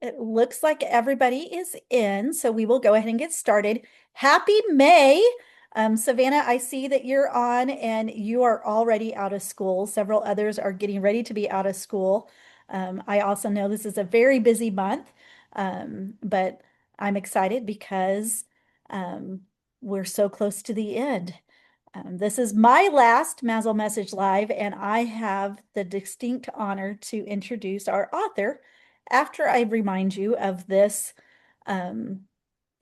It looks like everybody is in, so we will go ahead and get started. Happy May. Savannah, I see that you're on and you are already out of school. Several others are getting ready to be out of school. I also know this is a very busy month, but I'm excited because um, we're so close to the end. This is my last MASL Message Live, and I have the distinct honor to introduce our author after I remind you of this um,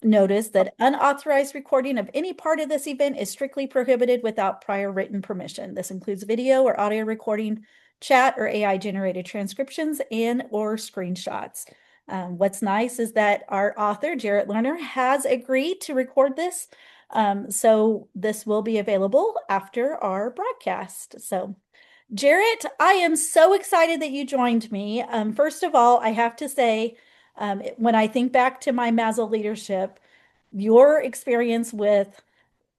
notice that unauthorized recording of any part of this event is strictly prohibited without prior written permission. This includes video or audio recording, chat or AI generated transcriptions, and or screenshots. What's nice is that our author, Jarrett Lerner, has agreed to record this. So this will be available after our broadcast. So Jarrett, I am so excited that you joined me. First of all, I have to say, when I think back to my MASL leadership, your experience with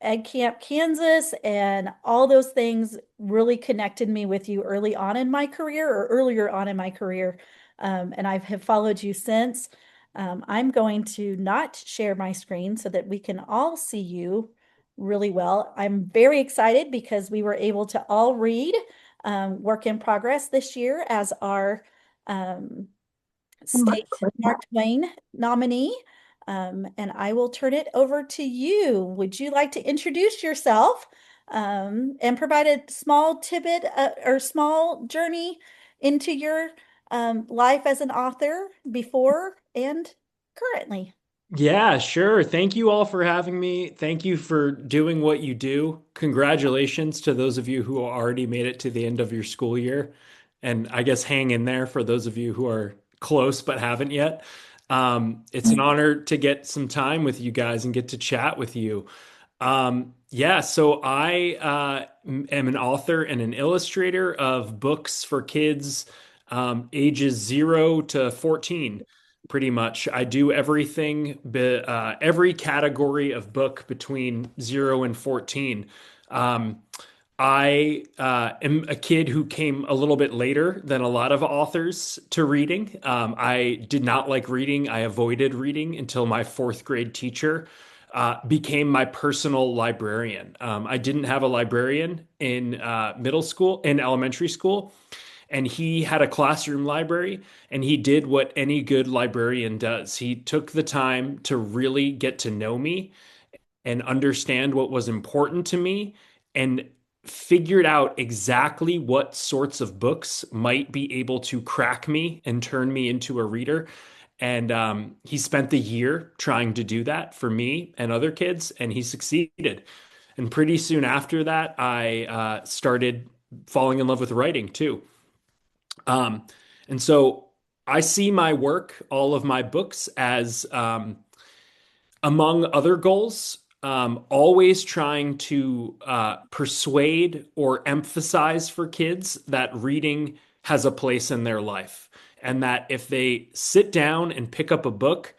Ed Camp Kansas and all those things really connected me with you early on in my career or earlier on in my career. And I have followed you since. I'm going to not share my screen so that we can all see you really well. I'm very excited because we were able to all read Work in Progress this year as our um, Mark state Twain. Mark Twain nominee. And I will turn it over to you. Would you like to introduce yourself and provide a small tidbit or small journey into your life as an author before and currently? Yeah, sure. Thank you all for having me. Thank you for doing what you do. Congratulations to those of you who already made it to the end of your school year. And I guess hang in there for those of you who are close but haven't yet. It's an honor to get some time with you guys and get to chat with you. Yeah, so I am an author and an illustrator of books for kids ages 0 to 14, pretty much. I do everything, every category of book between 0 and 14. Um, I am a kid who came a little bit later than a lot of authors to reading. I did not like reading. I avoided reading until my fourth grade teacher became my personal librarian. I didn't have a librarian in middle school, in elementary school, and he had a classroom library, and he did what any good librarian does. He took the time to really get to know me and understand what was important to me and figured out exactly what sorts of books might be able to crack me and turn me into a reader. And he spent the year trying to do that for me and other kids, and he succeeded. And pretty soon after that, I started falling in love with writing too. Um, and so I see my work, all of my books, as among other goals, always trying to persuade or emphasize for kids that reading has a place in their life. And that if they sit down and pick up a book,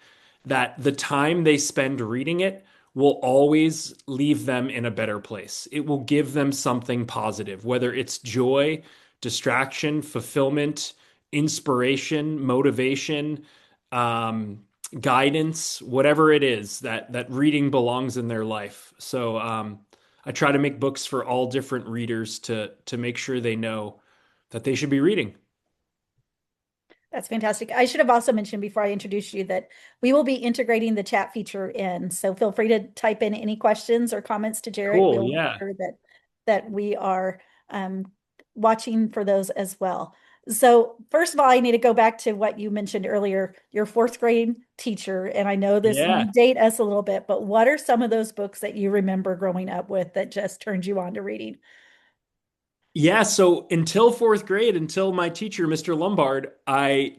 that the time they spend reading it will always leave them in a better place. It will give them something positive, whether it's joy, distraction, fulfillment, inspiration, motivation, um, guidance, whatever it is that reading belongs in their life. So I try to make books for all different readers to make sure they know that they should be reading. That's fantastic. I should have also mentioned before I introduce you that we will be integrating the chat feature in. So feel free to type in any questions or comments to Jarrett. Cool. We'll make Yeah. sure that we are watching for those as well. So first of all, I need to go back to what you mentioned earlier, your fourth grade teacher. And I know this may Yeah. date us a little bit, but what are some of those books that you remember growing up with that just turned you on to reading? Yeah. So until fourth grade, until my teacher, Mr. Lombard, I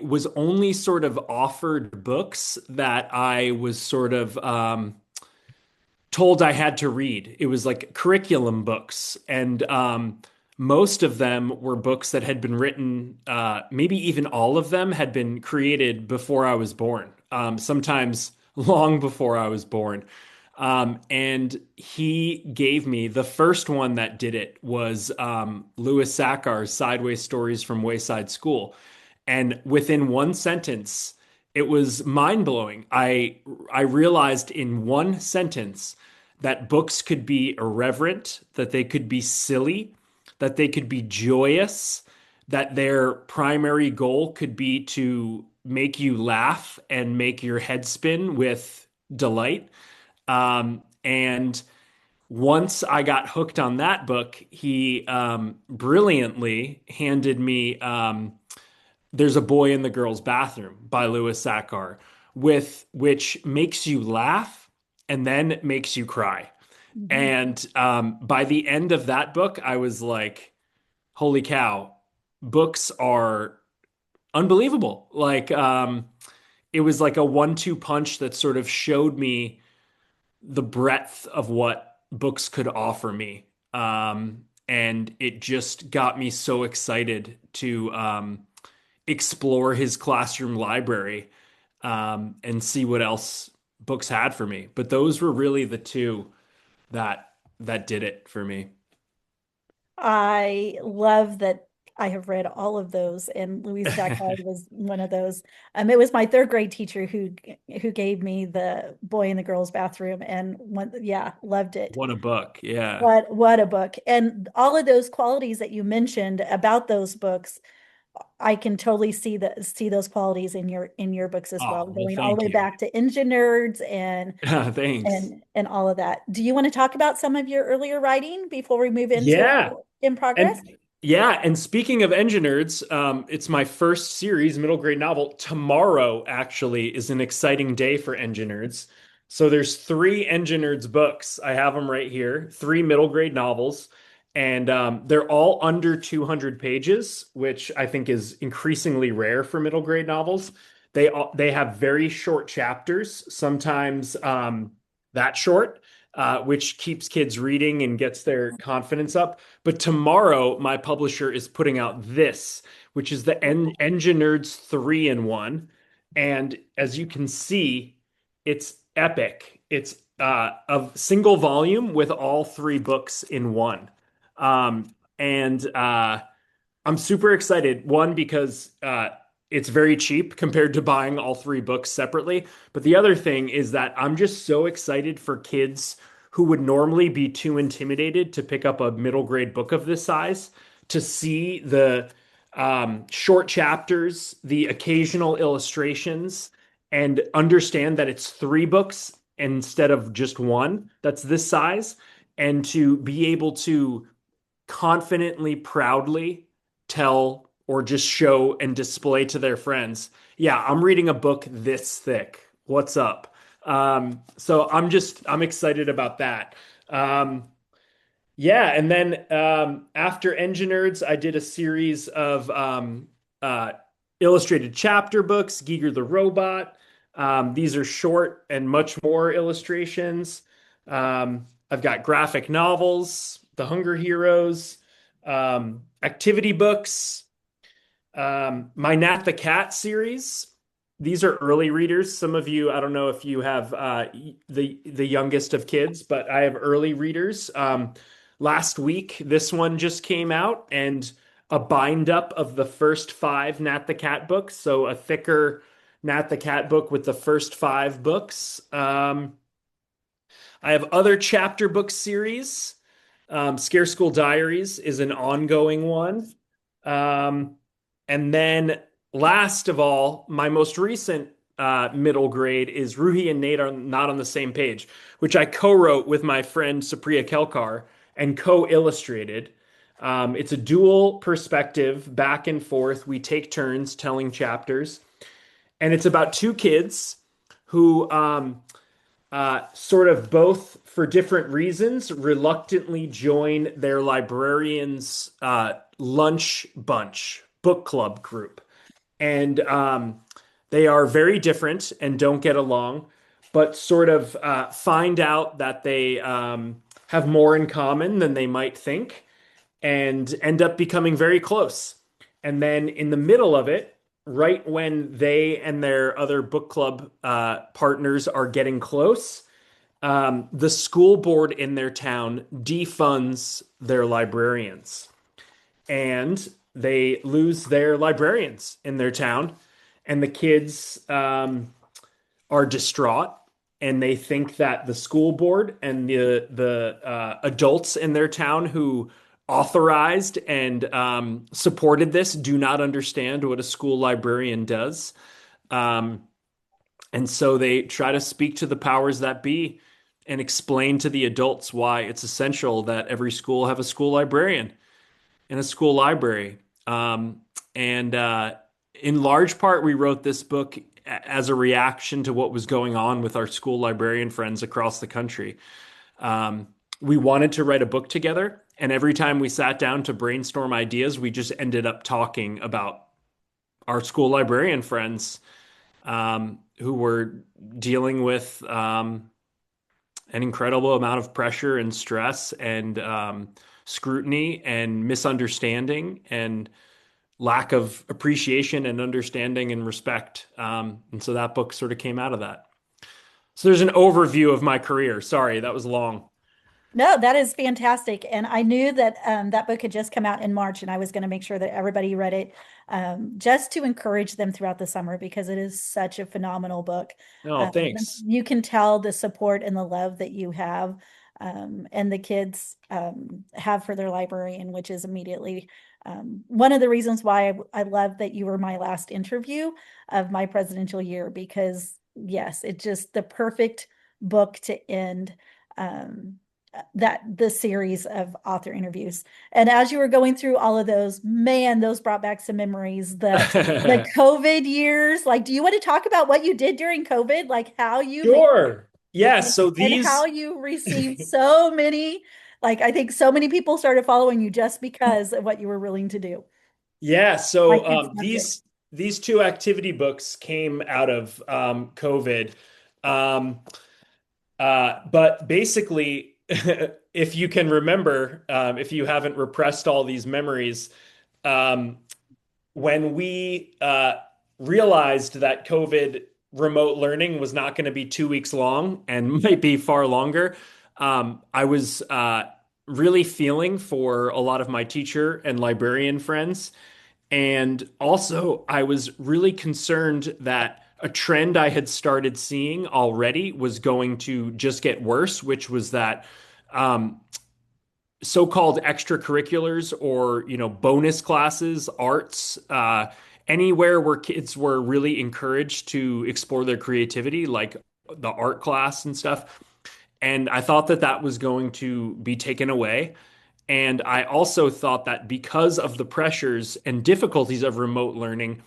was only sort of offered books that I was sort of told I had to read. It was like curriculum books, and most of them were books that had been written. Maybe even all of them had been created before I was born. Sometimes long before I was born. And he gave me the first one that did it was Louis Sachar's Sideways Stories from Wayside School. And within one sentence, it was mind-blowing. I realized in one sentence that books could be irreverent, that they could be silly, that they could be joyous, that their primary goal could be to make you laugh and make your head spin with delight. And once I got hooked on that book, he brilliantly handed me There's a Boy in the Girl's Bathroom by Louis Sachar, with which makes you laugh and then makes you cry. Mhm. And by the end of that book, I was like, holy cow, books are unbelievable. It was like a 1-2 punch that sort of showed me the breadth of what books could offer me. And it just got me so excited to explore his classroom library and see what else books had for me. But those were really the two that that did it for me. I love that I have read all of those, and Louise Sackheim was one of those. It was my third grade teacher who gave me the Boy in the Girl's Bathroom, and one, yeah, loved it. What a book. Yeah. What a book. And all of those qualities that you mentioned about those books, I can totally see those qualities in your books as well, Oh, well, going all the thank way you. back to Engine Nerds Thanks. and all of that. Do you want to talk about some of your earlier writing before we move into Yeah. in progress? And yeah, and speaking of engine nerds, it's my first series, middle grade novel. Tomorrow actually is an exciting day for engine nerds. So there's three engine nerds books. I have them right here, three middle grade novels, and they're all under 200 pages, which I think is increasingly rare for middle grade novels. They have very short chapters, sometimes that short, which keeps kids reading and gets their confidence up. But tomorrow, my publisher is putting out this, which is the Engine Nerds 3-in-1. And as you can see, it's epic. It's a single volume with all three books in one. And I'm super excited. One, because it's very cheap compared to buying all three books separately. But the other thing is that I'm just so excited for kids who would normally be too intimidated to pick up a middle grade book of this size to see the short chapters, the occasional illustrations, and understand that it's three books instead of just one that's this size, and to be able to confidently, proudly tell or just show and display to their friends, yeah, I'm reading a book this thick. What's up? So I'm excited about that. Um, yeah, and then after Engine Nerds, I did a series of illustrated chapter books, Giger the Robot. These are short and much more illustrations. I've got graphic novels, The Hunger Heroes, activity books, my Nat the Cat series. These are early readers. Some of you, I don't know if you have the youngest of kids, but I have early readers. Last week, this one just came out, and a bind up of the first five Nat the Cat books. So a thicker Nat the Cat book with the first five books. I have other chapter book series. Scare School Diaries is an ongoing one. Um, and then last of all, my most recent middle grade is Ruhi and Nate Are Not on the Same Page, which I co-wrote with my friend Supriya Kelkar and co-illustrated. It's a dual perspective, back and forth. We take turns telling chapters, and it's about two kids who sort of both for different reasons reluctantly join their librarian's lunch bunch book club group. And they are very different and don't get along, but sort of find out that they have more in common than they might think and end up becoming very close. And then in the middle of it, right when they and their other book club partners are getting close, the school board in their town defunds their librarians. And they lose their librarians in their town, and the kids are distraught, and they think that the school board and the adults in their town who authorized and supported this do not understand what a school librarian does. Um, and so they try to speak to the powers that be and explain to the adults why it's essential that every school have a school librarian in a school library. And in large part, we wrote this book as a reaction to what was going on with our school librarian friends across the country. Um, we wanted to write a book together, and every time we sat down to brainstorm ideas, we just ended up talking about our school librarian friends who were dealing with an incredible amount of pressure and stress and scrutiny and misunderstanding and lack of appreciation and understanding and respect. And so that book sort of came out of that. So there's an overview of my career. Sorry, that was long. No, that is fantastic. And I knew that that book had just come out in March, and I was going to make sure that everybody read it just to encourage them throughout the summer because it is such a phenomenal book. Oh, thanks. You can tell the support and the love that you have and the kids have for their librarian, which is immediately one of the reasons why I love that you were my last interview of my presidential year because, yes, it's just the perfect book to end. That the series of author interviews. And as you were going through all of those, man, those brought back some memories. The COVID years. Like, do you want to talk about what you did during COVID? Like how you made Sure. Yeah. So and how these, you received so many, like I think so many people started following you just because of what you were willing to do. yeah. My So kids loved it. these two activity books came out of COVID. Um, but basically, if you can remember, if you haven't repressed all these memories, um, when we realized that COVID remote learning was not going to be 2 weeks long and might be far longer, I was really feeling for a lot of my teacher and librarian friends. And also, I was really concerned that a trend I had started seeing already was going to just get worse, which was that um, so-called extracurriculars or bonus classes, arts, anywhere where kids were really encouraged to explore their creativity, like the art class and stuff. And I thought that that was going to be taken away. And I also thought that because of the pressures and difficulties of remote learning,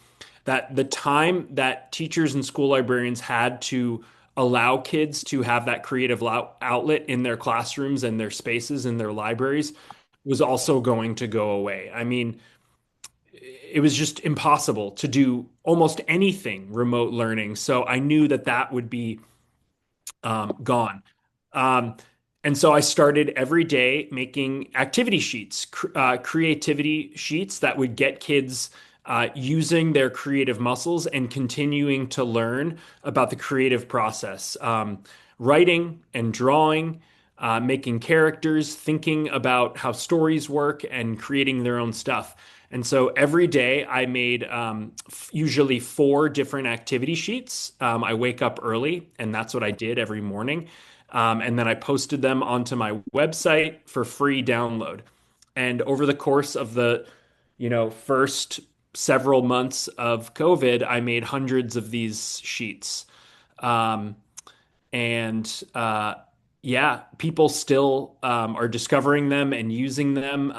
that the time that teachers and school librarians had to allow kids to have that creative outlet in their classrooms and their spaces in their libraries was also going to go away. I mean, it was just impossible to do almost anything remote learning. So I knew that that would be gone. Um, and so I started every day making activity sheets, creativity sheets that would get kids using their creative muscles and continuing to learn about the creative process, writing and drawing, making characters, thinking about how stories work, and creating their own stuff. And so every day I made usually 4 different activity sheets. I wake up early, and that's what I did every morning. And then I posted them onto my website for free download. And over the course of the, first several months of COVID, I made hundreds of these sheets. Um, and yeah, people still are discovering them and using them.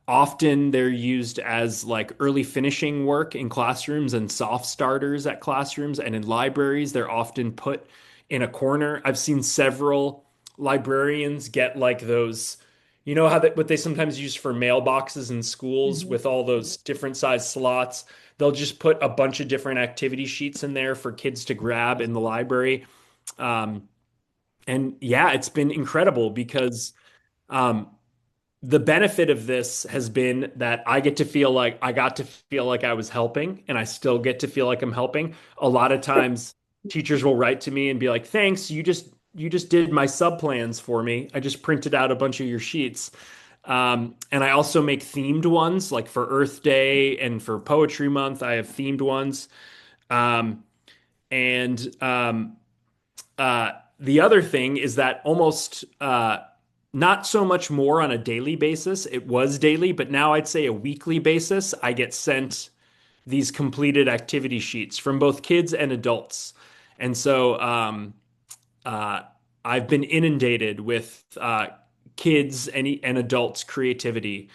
Often they're used as like early finishing work in classrooms and soft starters at classrooms and in libraries. They're often put in a corner. I've seen several librarians get like those, how what they sometimes use for mailboxes in schools Mhm. with all those different size slots. They'll just put a bunch of different activity sheets in there for kids to grab in the library. Um, and yeah, it's been incredible because um, the benefit of this has been that I got to feel like I was helping, and I still get to feel like I'm helping. A lot of times, teachers will write to me and be like, "Thanks, you just did my sub plans for me. I just printed out a bunch of your sheets." And I also make themed ones, like for Earth Day and for Poetry Month. I have themed ones. Um, and the other thing is that almost not so much more on a daily basis. It was daily, but now I'd say a weekly basis. I get sent these completed activity sheets from both kids and adults. And so uh, I've been inundated with kids and adults' creativity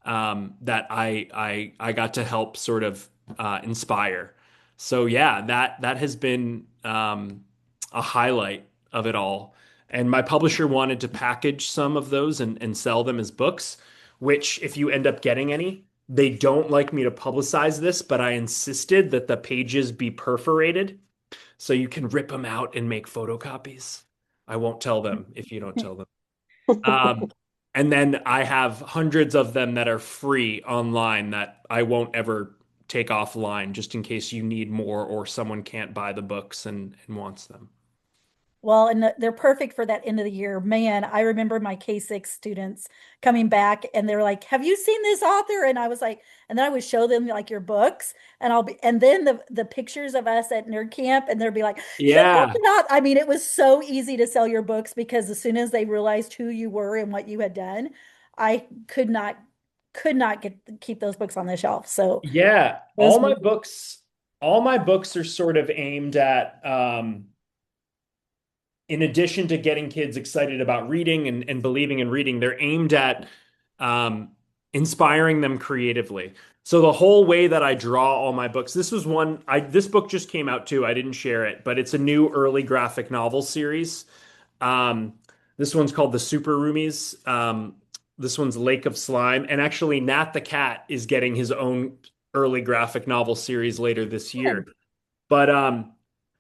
that I got to help sort of inspire. So yeah, that has been a highlight of it all. And my publisher wanted to package some of those and sell them as books, which if you end up getting any, they don't like me to publicize this, but I insisted that the pages be perforated so you can rip them out and make photocopies. I won't tell them if you don't tell them. Um, and then I have hundreds of them that are free online that I won't ever take offline just in case you need more or someone can't buy the books and wants them. Well, and they're perfect for that end of the year. Man, I remember my K-6 students coming back and they're like, "Have you seen this author?" And I was like, and then I would show them like your books and then the pictures of us at nerd camp and they'd be like, "Check Yeah. it out." I mean, it was so easy to sell your books because as soon as they realized who you were and what you had done, I could not keep those books on the shelf. So Yeah. those All my books are sort of aimed at in addition to getting kids excited about reading and believing in reading, they're aimed at um, inspiring them creatively. So the whole way that I draw all my books, this book just came out too. I didn't share it, but it's a new early graphic novel series. Um, this one's called The Super Roomies. This one's Lake of Slime, and actually Nat the Cat is getting his own early graphic novel series later this year. But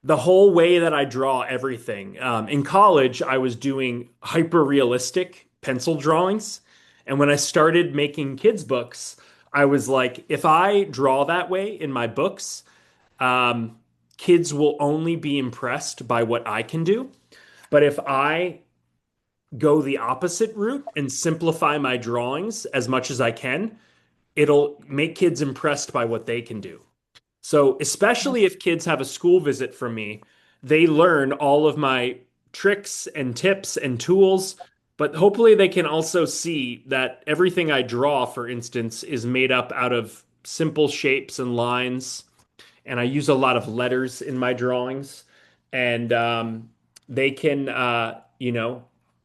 the whole way that I draw everything, in college, I was doing hyper realistic pencil drawings. And when I started making kids' books, I was like, if I draw that way in my books, um, kids will only be impressed by what I can do. But if I go the opposite route and simplify my drawings as much as I can, it'll make kids impressed by what they can do. So, especially if kids have a school visit from me, they learn all of my tricks and tips and tools, but hopefully they can also see that everything I draw, for instance, is made up out of simple shapes and lines, and I use a lot of letters in my drawings, and they can,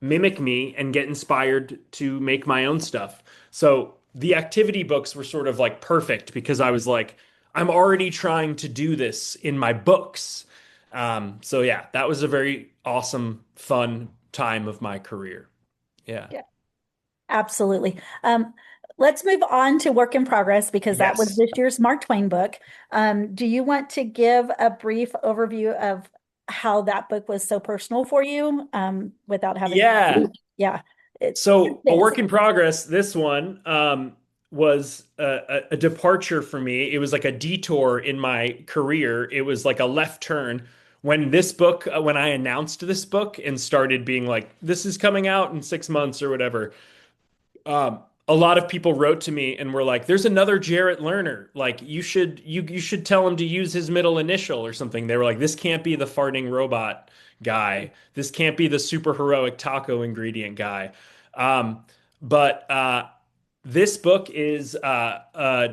mimic me and get inspired to make my own stuff. So the activity books were sort of like perfect because I was like, I'm already trying to do this in my books. So yeah, that was a very awesome, fun time of my career. Yeah. Yeah. Absolutely. Let's move on to work in progress because that was Yes. this year's Mark Twain book. Do you want to give a brief overview of how that book was so personal for you, without having, Yeah. yeah, it So, a is. work in progress, this one was a departure for me. It was like a detour in my career. It was like a left turn when I announced this book and started being like, this is coming out in 6 months or whatever. A lot of people wrote to me and were like, "There's another Jarrett Lerner. Like, you should tell him to use his middle initial or something." They were like, "This can't be the farting robot guy. This can't be the super heroic taco ingredient guy." Um, but this book is a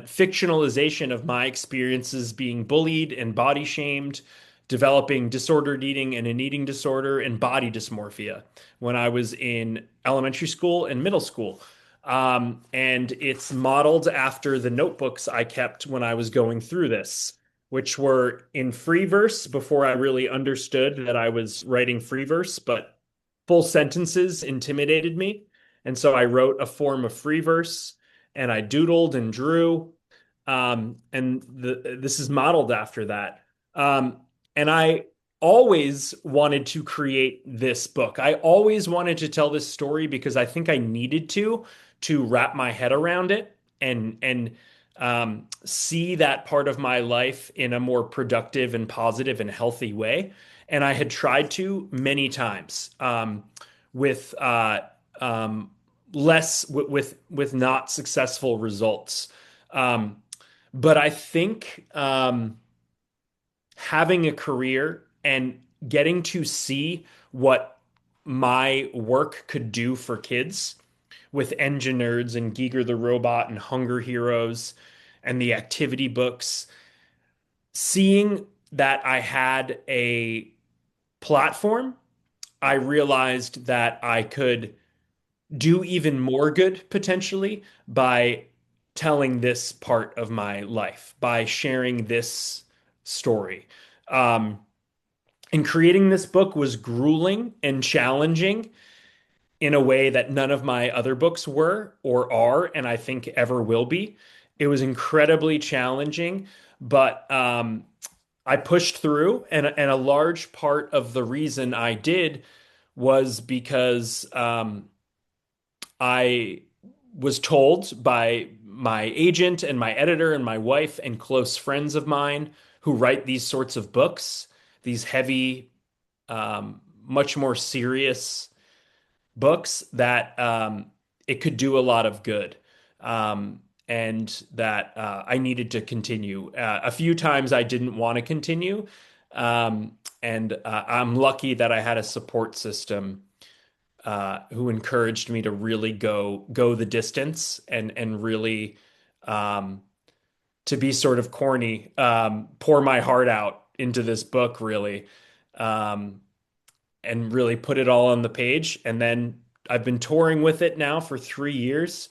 fictionalization of my experiences being bullied and body shamed, developing disordered eating and an eating disorder and body dysmorphia when I was in elementary school and middle school. And it's modeled after the notebooks I kept when I was going through this, which were in free verse before I really understood that I was writing free verse, but full sentences intimidated me. And so I wrote a form of free verse and I doodled and drew. This is modeled after that. Um, and I always wanted to create this book. I always wanted to tell this story because I think I needed to wrap my head around it and see that part of my life in a more productive and positive and healthy way. And I had tried to many times with less with not successful results. Um, but I think having a career and getting to see what my work could do for kids with Engine Nerds and Giger the Robot and Hunger Heroes and the activity books, seeing that I had a platform, I realized that I could do even more good potentially by telling this part of my life, by sharing this story. Um, and creating this book was grueling and challenging in a way that none of my other books were or are, and I think ever will be. It was incredibly challenging, but I pushed through, and a large part of the reason I did was because I was told by my agent and my editor and my wife and close friends of mine who write these sorts of books, these heavy, much more serious books, that it could do a lot of good. And that I needed to continue. A few times I didn't want to continue. And I'm lucky that I had a support system who encouraged me to really go the distance and really to be sort of corny, pour my heart out into this book really, um, and really put it all on the page. And then I've been touring with it now for 3 years.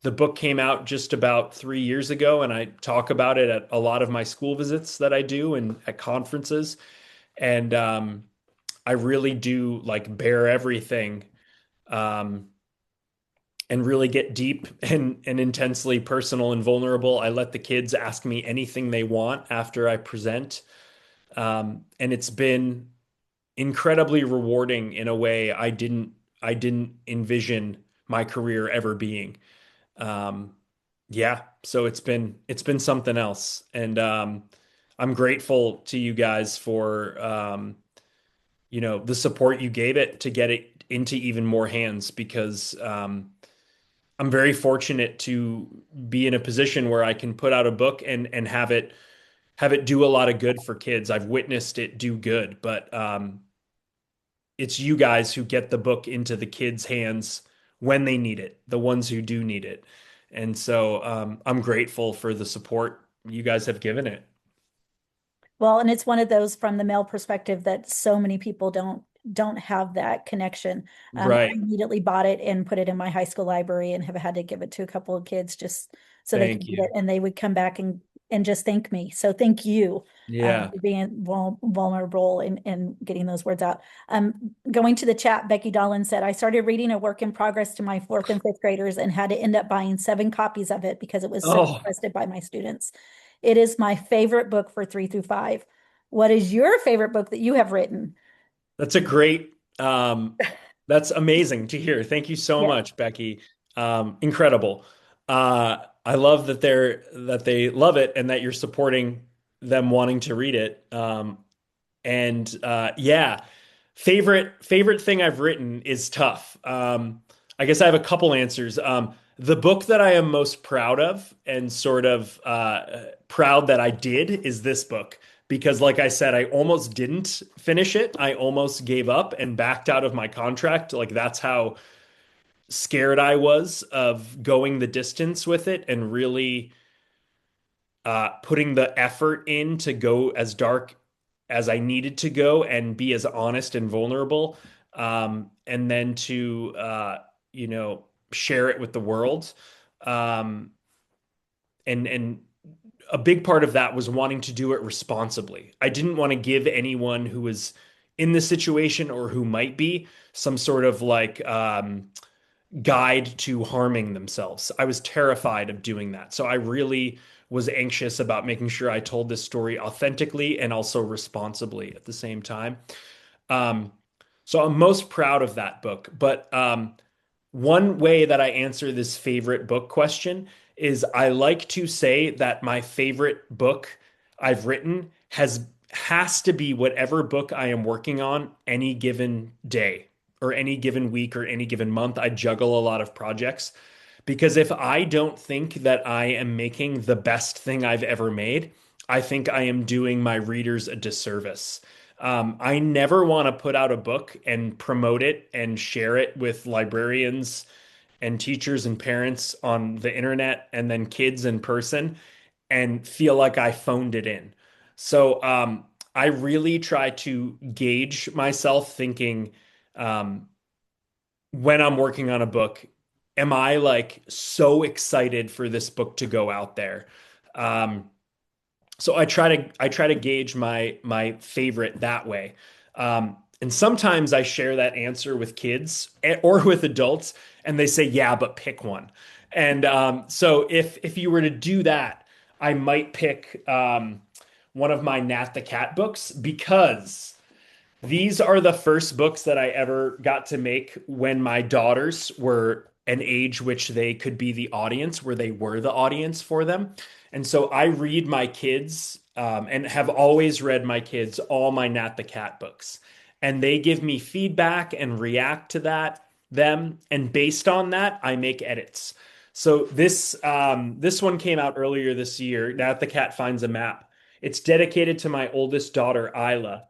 The book came out just about 3 years ago, and I talk about it at a lot of my school visits that I do and at conferences. And I really do like bear everything, um, and really get deep and intensely personal and vulnerable. I let the kids ask me anything they want after I present. And it's been incredibly rewarding in a way I didn't envision my career ever being. Um, yeah, so it's been something else. And I'm grateful to you guys for the support you gave it to get it into even more hands, because I'm very fortunate to be in a position where I can put out a book and have it do a lot of good for kids. I've witnessed it do good, but it's you guys who get the book into the kids' hands when they need it, the ones who do need it. And so I'm grateful for the support you guys have given it. Well, and it's one of those from the male perspective that so many people don't have that connection. I Right. immediately bought it and put it in my high school library and have had to give it to a couple of kids just so they could Thank read you. it, and they would come back and just thank me. So thank you Yeah. for being vulnerable and getting those words out. Going to the chat, Becky Dolan said, I started reading a work in progress to my fourth and fifth graders and had to end up buying 7 copies of it because it was so Oh, requested by my students. It is my favorite book for 3 through 5. What is your favorite book that you have written? that's a great, that's amazing to hear. Thank you so Yeah. much, Becky. Incredible. I love that they love it and that you're supporting them wanting to read it. And yeah, favorite thing I've written is tough. I guess I have a couple answers. The book that I am most proud of and sort of proud that I did is this book, because, like I said, I almost didn't finish it. I almost gave up and backed out of my contract. Like, that's how scared I was of going the distance with it and really putting the effort in to go as dark as I needed to go and be as honest and vulnerable, and then to you know share it with the world. Um, and a big part of that was wanting to do it responsibly. I didn't want to give anyone who was in this situation or who might be some sort of like guide to harming themselves. I was terrified of doing that. So I really was anxious about making sure I told this story authentically and also responsibly at the same time. Um, so I'm most proud of that book. But one way that I answer this favorite book question is I like to say that my favorite book I've written has to be whatever book I am working on any given day. or any given week or any given month, I juggle a lot of projects because if I don't think that I am making the best thing I've ever made, I think I am doing my readers a disservice. I never want to put out a book and promote it and share it with librarians and teachers and parents on the internet and then kids in person and feel like I phoned it in. So I really try to gauge myself thinking um, when I'm working on a book, am I like so excited for this book to go out there? Um, so I try to gauge my favorite that way. And sometimes I share that answer with kids or with adults, and they say, "Yeah, but pick one." And so if you were to do that, I might pick one of my Nat the Cat books because these are the first books that I ever got to make when my daughters were an age which they could be the audience, where they were the audience for them. And so I read my kids and have always read my kids all my Nat the Cat books. And they give me feedback and react to them. And based on that, I make edits. So this one came out earlier this year, Nat the Cat Finds a Map. It's dedicated to my oldest daughter, Isla,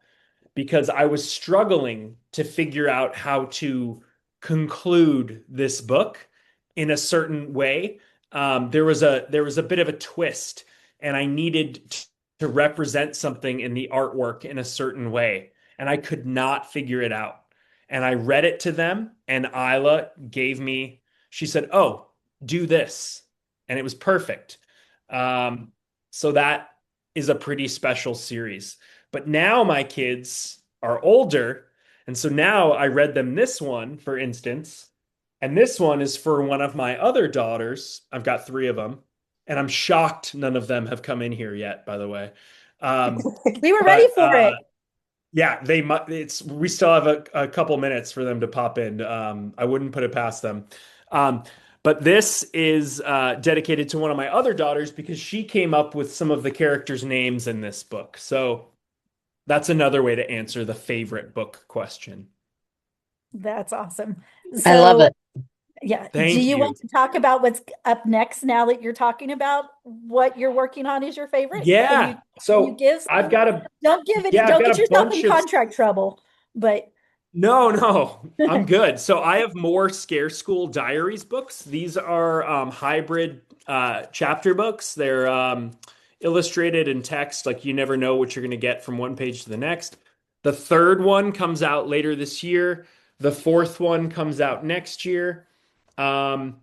because I was struggling to figure out how to conclude this book in a certain way. There was a bit of a twist, and I needed to represent something in the artwork in a certain way, and I could not figure it out. And I read it to them, and Isla gave me. She said, "Oh, do this," and it was perfect. Um, so that is a pretty special series. But now my kids are older. And so now I read them this one, for instance. And this one is for one of my other daughters. I've got three of them. And I'm shocked none of them have come in here yet, by the way. Um, We were ready but for it. yeah, it's we still have a couple minutes for them to pop in. I wouldn't put it past them. Um, but this is dedicated to one of my other daughters because she came up with some of the characters' names in this book. So that's another way to answer the favorite book question. That's awesome. I love So, it. yeah, do Thank you want you. to talk about what's up next now that you're talking about what you're working on is your favorite? Yeah. Can you So give I've some, got a don't I've got get a yourself in bunch of contract trouble, but no, I'm good. So I have more Scare School Diaries books. These are hybrid chapter books. They're illustrated in text, like you never know what you're going to get from one page to the next. The third one comes out later this year. The fourth one comes out next year. Um,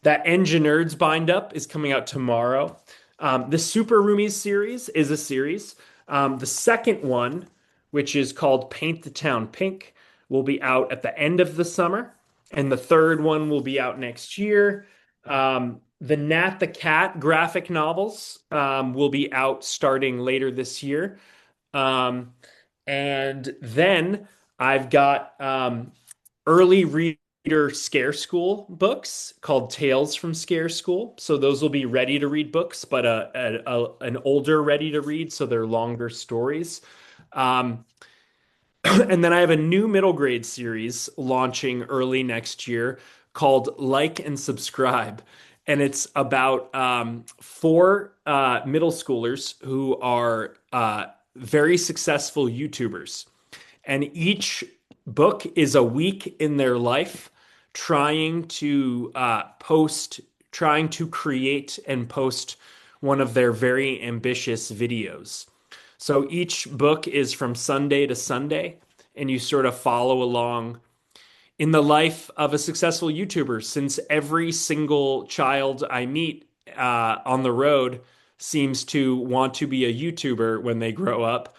That Engine Nerds bind up is coming out tomorrow. The Super Roomies series is a series. The second one, which is called Paint the Town Pink, will be out at the end of the summer. And the third one will be out next year. The Nat the Cat graphic novels will be out starting later this year. Um, and then I've got early reader Scare School books called Tales from Scare School. So those will be ready to read books, but an older ready to read, so they're longer stories. Um, and then I have a new middle grade series launching early next year called Like and Subscribe. And it's about four middle schoolers who are very successful YouTubers. And each book is a week in their life trying to trying to create and post one of their very ambitious videos. So each book is from Sunday to Sunday, and you sort of follow along in the life of a successful YouTuber, since every single child I meet on the road seems to want to be a YouTuber when they grow up.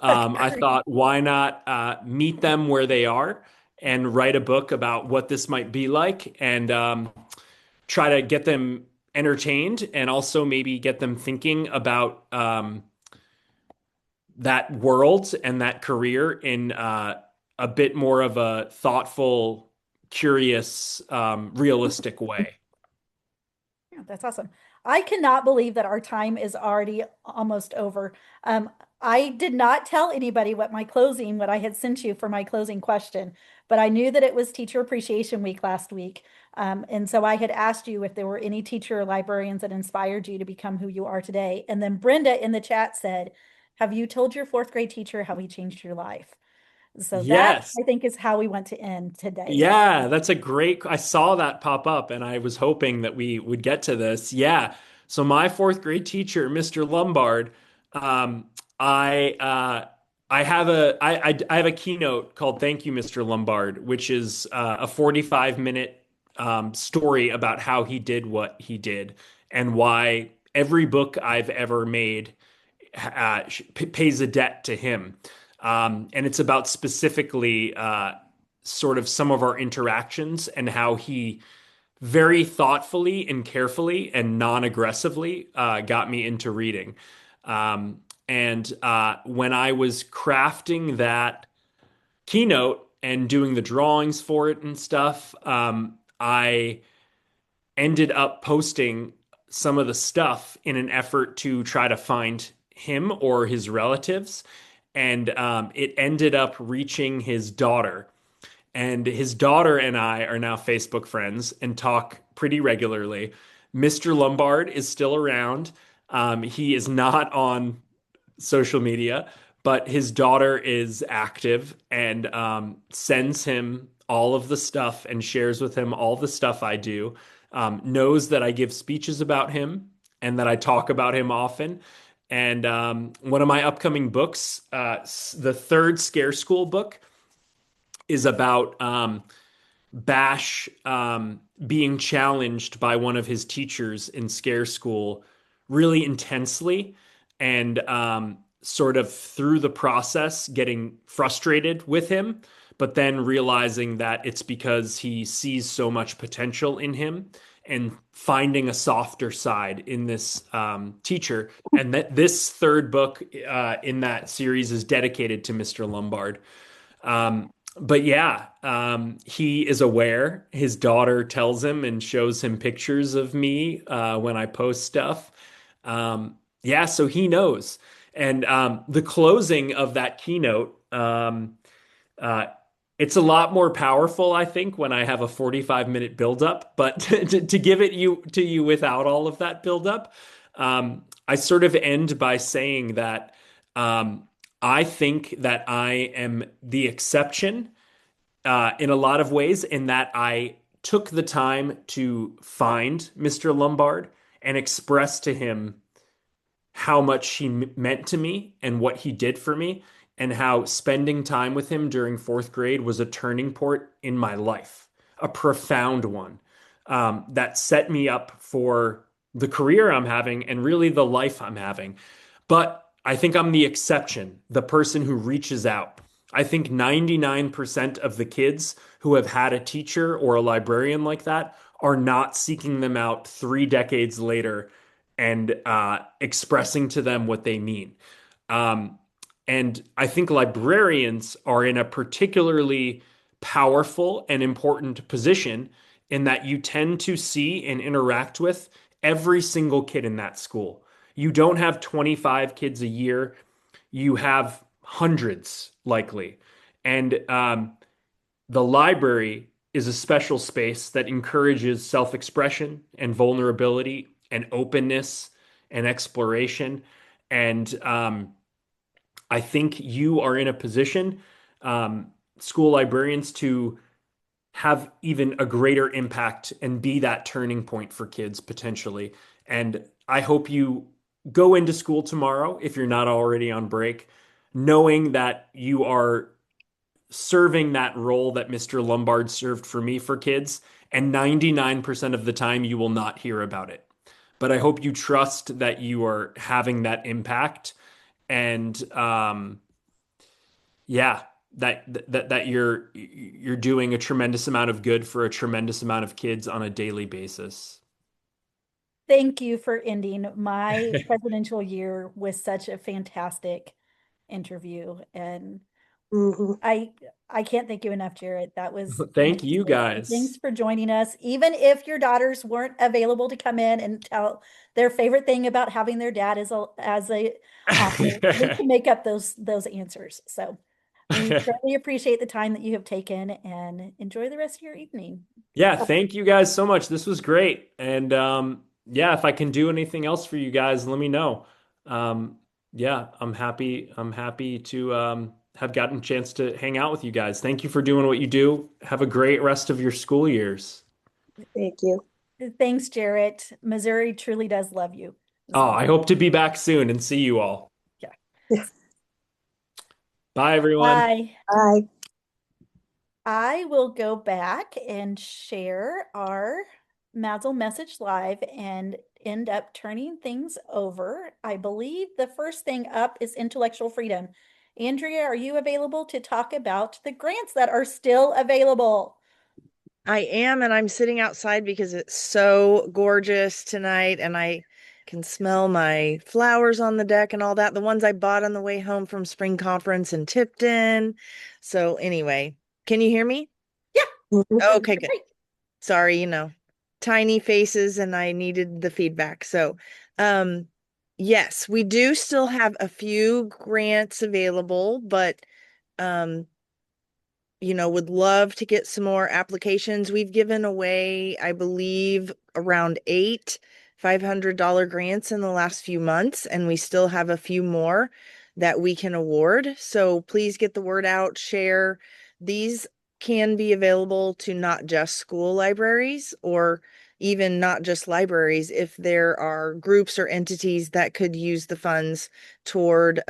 I thought, why not meet them where they are and write a book about what this might be like and try to get them entertained and also maybe get them thinking about that world and that career in a bit more of a thoughtful, curious, realistic way. yeah, that's awesome. I cannot believe that our time is already almost over. Um, I did not tell anybody what I had sent you for my closing question, but I knew that it was Teacher Appreciation Week last week. And so I had asked you if there were any teacher or librarians that inspired you to become who you are today. And then Brenda in the chat said, have you told your fourth grade teacher how he changed your life? So that Yes. I think is how we want to end today. Yeah, that's a great. I saw that pop up and I was hoping that we would get to this. Yeah. So my fourth grade teacher, Mr. Lombard, um, I I have a keynote called "Thank You, Mr. Lombard," which is a 45-minute story about how he did what he did and why every book I've ever made pays a debt to him. And it's about specifically sort of some of our interactions and how he very thoughtfully and carefully and non-aggressively got me into reading. And when I was crafting that keynote and doing the drawings for it and stuff, I ended up posting some of the stuff in an effort to try to find him or his relatives. And it ended up reaching his daughter. And his daughter and I are now Facebook friends and talk pretty regularly. Mr. Lombard is still around. He is not on social media, but his daughter is active and sends him all of the stuff and shares with him all the stuff I do. Knows that I give speeches about him and that I talk about him often. And one of my upcoming books, the third Scare School book, is about Bash being challenged by one of his teachers in Scare School really intensely and sort of through the process getting frustrated with him, but then realizing that it's because he sees so much potential in him and finding a softer side in this teacher. And that this third book in that series is dedicated to Mr. Lombard. But yeah, he is aware. His daughter tells him and shows him pictures of me when I post stuff. Yeah, so he knows. And the closing of that keynote, uh, it's a lot more powerful, I think, when I have a 45-minute buildup. But to give it you to you without all of that buildup, I sort of end by saying that I think that I am the exception in a lot of ways, in that I took the time to find Mr. Lombard and express to him how much he meant to me and what he did for me, and how spending time with him during fourth grade was a turning point in my life, a profound one that set me up for the career I'm having and really the life I'm having. But I think I'm the exception, the person who reaches out. I think 99% of the kids who have had a teacher or a librarian like that are not seeking them out 3 decades later and expressing to them what they mean. Um, and I think librarians are in a particularly powerful and important position in that you tend to see and interact with every single kid in that school. You don't have 25 kids a year, you have hundreds likely. And the library is a special space that encourages self expression and vulnerability and openness and exploration. And I think you are in a position, um, school librarians, to have even a greater impact and be that turning point for kids potentially. And I hope you go into school tomorrow, if you're not already on break, knowing that you are serving that role that Mr. Lombard served for me for kids. And 99% of the time, you will not hear about it. But I hope you trust that you are having that impact and yeah, that you're doing a tremendous amount of good for a tremendous amount of kids on a daily basis. Thank you for ending my presidential year with such a fantastic interview. And Hmm. I I can't thank you enough, Jared. That was Thank you fantastic. So guys. thanks for joining us. Even if your daughters weren't available to come in and tell their favorite thing about having their dad as a author, we can make up those answers. So we greatly appreciate the time that you have taken and enjoy the rest of your evening. Yeah, thank you guys so much. This was great. And yeah, if I can do anything else for you guys, let me know. Um, yeah, I'm happy to have gotten a chance to hang out with you guys. Thank you for doing what you do. Have a great rest of your school years. Thank you. Thanks, Jarrett. Missouri truly does love you. Oh, So, I hope to be back soon and see you all. yeah. Bye, everyone. Bye. Bye. I will go back and share our Mazel message live and end up turning things over. I believe the first thing up is intellectual freedom. Andrea, are you available to talk about the grants that are still available? I am, and I'm sitting outside because it's so gorgeous tonight, and I can smell my flowers on the deck and all that. The ones I bought on the way home from spring conference in Tipton. So, anyway, can you hear me? Yeah, Mhm. Okay, good. great. Sorry, tiny faces, and I needed the feedback. So, um, yes, we do still have a few grants available, but um, would love to get some more applications. We've given away, I believe, around eight $500 grants in the last few months, and we still have a few more that we can award. So please get the word out, share. These can be available to not just school libraries or even not just libraries if there are groups or entities that could use the funds toward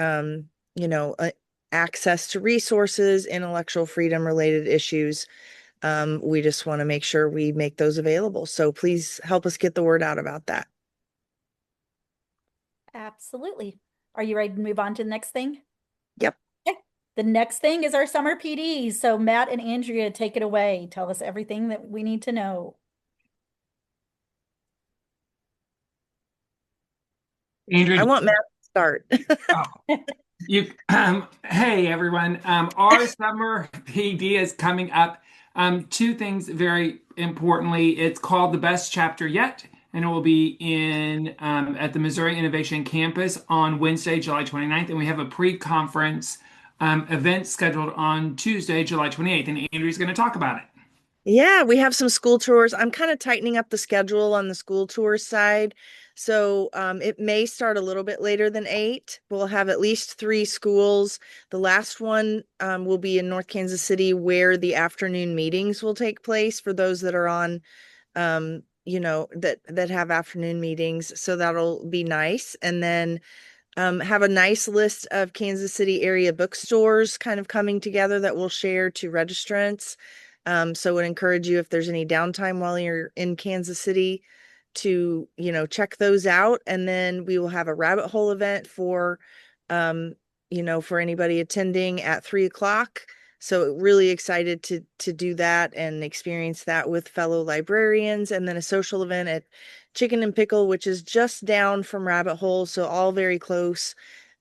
you know, uh, access to resources, intellectual freedom related issues. We just want to make sure we make those available. So please help us get the word out about that. Absolutely. Are you ready to move on to the next thing? Yep. Okay. The next thing is our summer PD. So Matt and Andrea, take it away. Tell us everything that we need to know. I Adrian, want Matt to start. oh, hey everyone. Our summer PD is coming up. Two things very importantly. It's called The Best Chapter Yet, and it will be in at the Missouri Innovation Campus on Wednesday, July 29th. And we have a pre-conference event scheduled on Tuesday, July 28th, and Andrew's going to talk about it. Yeah, we have some school tours. I'm kind of tightening up the schedule on the school tour side. So it may start a little bit later than 8. We'll have at least 3 schools. The last one will be in North Kansas City, where the afternoon meetings will take place for those that are on that have afternoon meetings. So that'll be nice. And then have a nice list of Kansas City area bookstores kind of coming together that we'll share to registrants. So would encourage you, if there's any downtime while you're in Kansas City, to, check those out. And then we will have a rabbit hole event um, for anybody attending at 3 o'clock. So really excited to do that and experience that with fellow librarians, and then a social event at Chicken and Pickle, which is just down from Rabbit Hole, so all very close.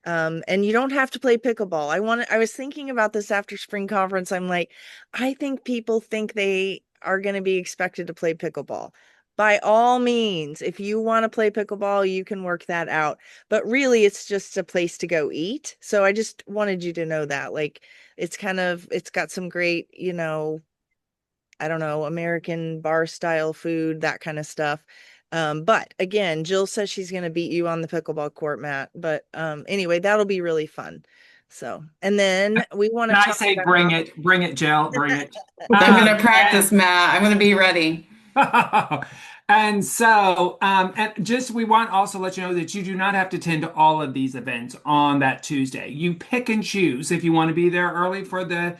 And you don't have to play pickleball. I was thinking about this after spring conference. I'm like, I think people think they are going to be expected to play pickleball. By all means, if you want to play pickleball, you can work that out. But really, it's just a place to go eat. So I just wanted you to know that. Like, it's got some great, I don't know, American bar style food, that kind of stuff. But again, Jill says she's going to beat you on the pickleball court, Matt. But anyway, that'll be really fun. So, and then we want And to I talk say, bring it, Jill, bring it. I'm gonna And practice, Matt. I'm gonna be ready. and so, and just we want also let you know that you do not have to attend to all of these events on that Tuesday. You pick and choose if you want to be there early for the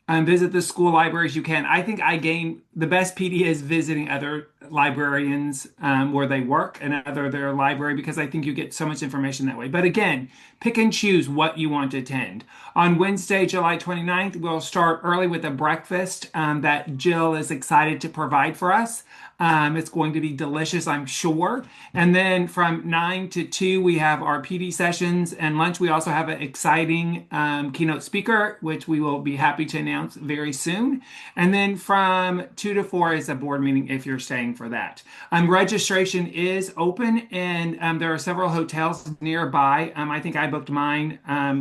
visit the school libraries you can. I think I gain the best PD is visiting other librarians where they work and other their library because I think you get so much information that way. But again, pick and choose what you want to attend. On Wednesday, July 29th, we'll start early with a breakfast that Jill is excited to provide for us. It's going to be delicious, I'm sure. And then from 9 to 2, we have our PD sessions and lunch. We also have an exciting keynote speaker, which we will be happy to announce very soon. And then from 2 to 4 is a board meeting if you're staying for that. Registration is open and there are several hotels nearby. I think I booked mine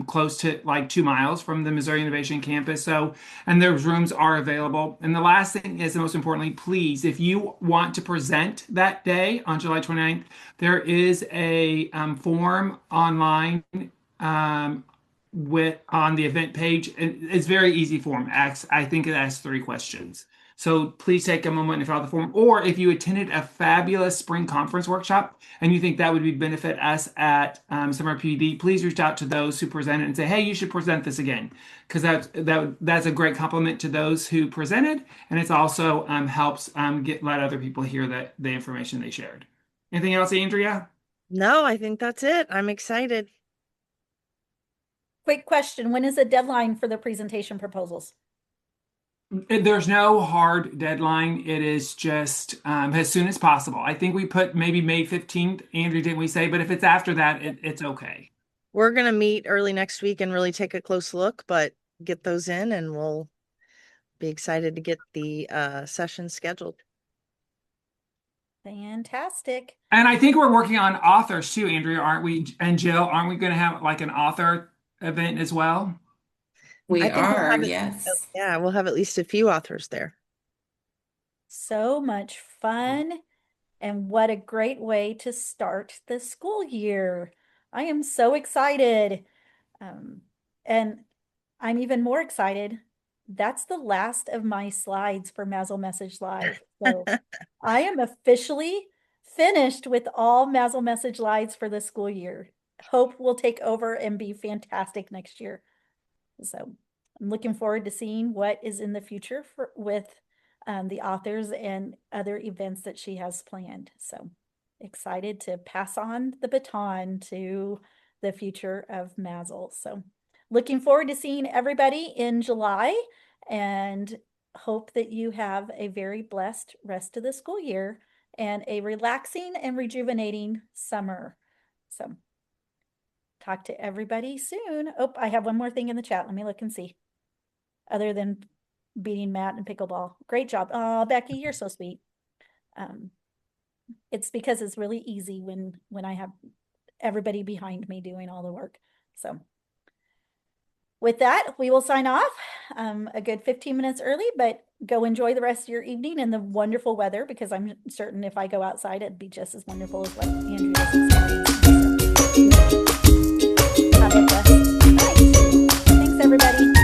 close to like 2 miles from the Missouri Innovation Campus. So, and those rooms are available. And the last thing is, most importantly, please, if you want to present that day on July 29th, there is a form online um, with on the event page. It's very easy form. I think it asks 3 questions. So please take a moment and fill out the form. Or if you attended a fabulous spring conference workshop and you think that would be benefit us at Summer PD, please reach out to those who presented and say, "Hey, you should present this again," because that's a great compliment to those who presented, and it's also helps let other people hear that the information they shared. Anything else, Andrea? No, I think that's it. I'm excited. Quick question. When is the deadline for the presentation proposals? There's no hard deadline. It is just as soon as possible. I think we put maybe May 15th, Andrew, didn't we say? But if it's after that, it's okay. We're going to meet early next week and really take a close look, but get those in and we'll be excited to get the session scheduled. Fantastic. And I think we're working on authors too, Andrea, aren't we? And Jill, aren't we going to have like an author event as well? We I think we'll are, have yes. yeah, we'll have at least a few authors there. So much fun. And what a great way to start the school year. I am so excited. And I'm even more excited. That's the last of my slides for MASL Message Live. So I am officially finished with all MASL Message Lives for the school year. Hope will take over and be fantastic next year. So I'm looking forward to seeing what is in the future with the authors and other events that she has planned. So excited to pass on the baton to the future of MASL. So looking forward to seeing everybody in July and hope that you have a very blessed rest of the school year and a relaxing and rejuvenating summer. So talk to everybody soon. Oh, I have one more thing in the chat. Let me look and see. Other than beating Matt in pickleball. Great job. Oh, Becky, you're so sweet. It's because it's really easy when I have everybody behind me doing all the work. So with that, we will sign off a good 15 minutes early, but go enjoy the rest of your evening and the wonderful weather, because I'm certain if I go outside, it'd be just as wonderful as what Andrew is experiencing. So, have a blessed night. Thanks, everybody.